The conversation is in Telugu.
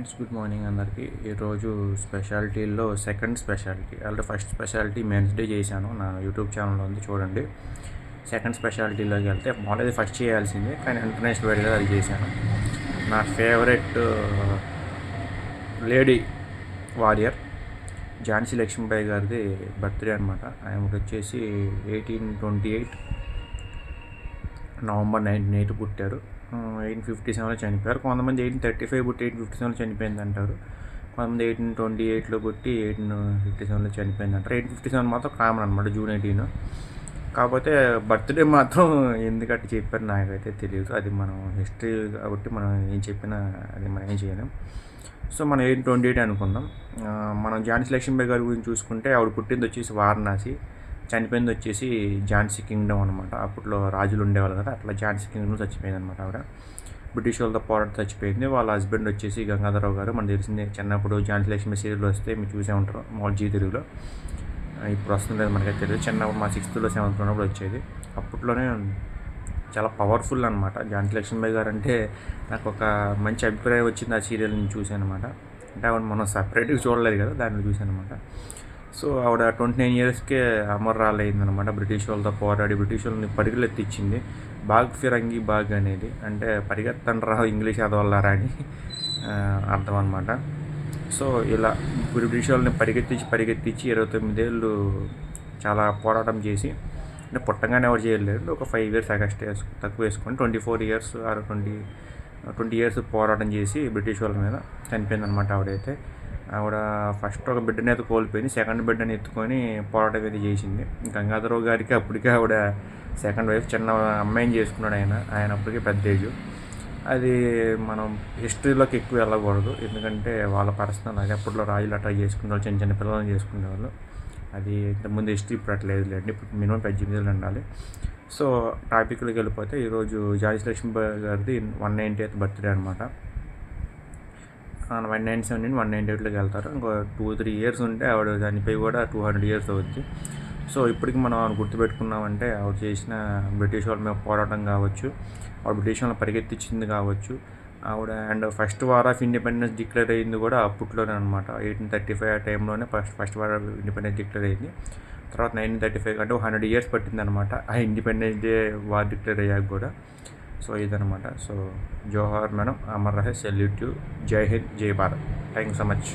ఫ్రెండ్స్, గుడ్ మార్నింగ్ అందరికీ. ఈరోజు స్పెషాలిటీల్లో second speciality, already first speciality men's day చేశాను, నా యూట్యూబ్ ఛానల్లో ఉంది చూడండి. సెకండ్ స్పెషాలిటీలోకి వెళ్తే మామూలుగా ఫస్ట్ చేయాల్సిందే, కానీ ఇంటర్నేషనల్ వైడ్గా అది చేశాను. నా favourite lady warrior Jhansi Lakshmibai గారిది బర్త్డే అనమాట. ఆమెకు వచ్చేసి 1828 నవంబర్ 1908 పుట్టారు. 1857లో చనిపోయారు. కొంతమంది 1835 పుట్టి 1857లో చనిపోయింది అంటారు. కొంతమంది 1828లో పుట్టి 1857లో చనిపోయింది అంటారు. 1857 మాత్రం కామన్ అనమాట, జూన్ 18. కాకపోతే బర్త్డే మాత్రం ఎందుకంటే చెప్పారు నాకైతే తెలియదు. అది మనం హిస్టరీ కాబట్టి మనం ఏం చెప్పినా అది మనం ఏం చేయలేం. సో మనం 1828 అనుకుందాం. మనం ఝాన్సీ లక్ష్మీబాయి గారి గురించి చూసుకుంటే ఆవిడ పుట్టింది వచ్చేసి వారణాసి, చనిపోయింది వచ్చేసి ఝాన్సీ కింగ్డమ్ అనమాట. అప్పట్లో రాజులు ఉండేవాళ్ళు కదా, అట్లా ఝాన్సీ కింగ్డమ్ చచ్చిపోయింది అనమాట. ఆవిడ బ్రిటిష్ వాళ్ళతో పోరాట చచ్చిపోయింది. వాళ్ళ హస్బెండ్ వచ్చేసి గంగాధరరావు గారు. మనకు తెలిసిందే, చిన్నప్పుడు ఝాన్సీ లక్ష్మి సీరియల్ వస్తే మీరు చూసే ఉంటారు మామూలు జీ తెలుగులో. ఇప్పుడు వస్తుండేది మనకైతే తెలియదు. చిన్నప్పుడు మా 6th 7th ఉన్నప్పుడు వచ్చేది. అప్పట్లోనే చాలా పవర్ఫుల్ అనమాట ఝాన్సీ లక్ష్మీబాయి గారు. అంటే నాకు ఒక మంచి అభిప్రాయం వచ్చింది ఆ సీరియల్ నేను చూశాను అనమాట. అంటే ఆవిడ మనం సపరేట్గా చూడలేదు కదా, దాన్ని చూశాను అనమాట. సో ఆవిడ 29 ఇయర్స్కే అమర్రాలు అయిందనమాట. బ్రిటిష్ వాళ్ళతో పోరాడి బ్రిటిష్ వాళ్ళని పరుగులెత్తిచ్చింది. బాగ్ ఫిరంగి బాగ్ అనేది అంటే పరిగెత్తండి రా ఇంగ్లీష్ చదవాలరా అని అర్థం అనమాట. సో ఇలా బ్రిటిష్ వాళ్ళని పరిగెత్తించి 29 ఏళ్ళు చాలా పోరాటం చేసి, అంటే పుట్టగానే ఎవరు చేయలేదు, ఒక 5 years తక్కువ వేసుకొని 24 years ఆర్ 20 years పోరాటం చేసి బ్రిటిష్ వాళ్ళ మీద చనిపోయిందనమాట. ఆవిడ ఫస్ట్ ఒక బిడ్డని అయితే కోల్పోయింది, సెకండ్ బిడ్డని ఎత్తుకొని పోరాటం అయితే చేసింది. గంగాధరరావు గారికి అప్పటికే ఆవిడ సెకండ్ వైఫ్, చిన్న అమ్మాయిని చేసుకున్నాడు ఆయన అప్పటికే పెద్ద ఏజ్. అది మనం హిస్టరీలోకి ఎక్కువ వెళ్ళకూడదు, ఎందుకంటే వాళ్ళ పర్సనల్. అది అప్పట్లో రాజులు అట్లా చేసుకునే చిన్న చిన్న పిల్లలను చేసుకునేవాళ్ళు. అది ఇంతకుముందు హిస్టరీ ఇప్పుడు అట్లా లేదులేండి, ఇప్పుడు మినిమం 18 ఏళ్ళు ఉండాలి. సో టాపిక్లోకి వెళ్ళిపోతే ఈరోజు ఝాన్సీ లక్ష్మీబాయి గారిది 190th బర్త్డే అనమాట. 197 నుండి 198లోకి వెళ్తారు. ఇంకో 2-3 years ఉంటే ఆవిడ చనిపోయి కూడా 200 years అవుద్ది. సో ఇప్పటికి మనం ఆవిడ గుర్తుపెట్టుకున్నామంటే ఆవిడ చేసిన బ్రిటిష్ వాళ్ళ మీద పోరాటం కావచ్చు, ఆవిడ బ్రిటిష్ వాళ్ళని పరిగెత్తించింది కావచ్చు, ఆవిడ and first war of independence declare అయ్యింది కూడా అప్పట్లోనే అనమాట. 1835 ఆ టైంలోనే first war of independence declare అయ్యింది. తర్వాత 1935 అంటే 100 years పట్టిందనమాట ఆ ఇండిపెండెన్స్ డే వార్ డిక్లేర్ అయ్యాక కూడా. సో ఇదనమాట. సో జోహార్ మేడం, అమర్ రహే, సెల్యూట్ యూ, జై హింద్, జై Bharat. Thank you so much.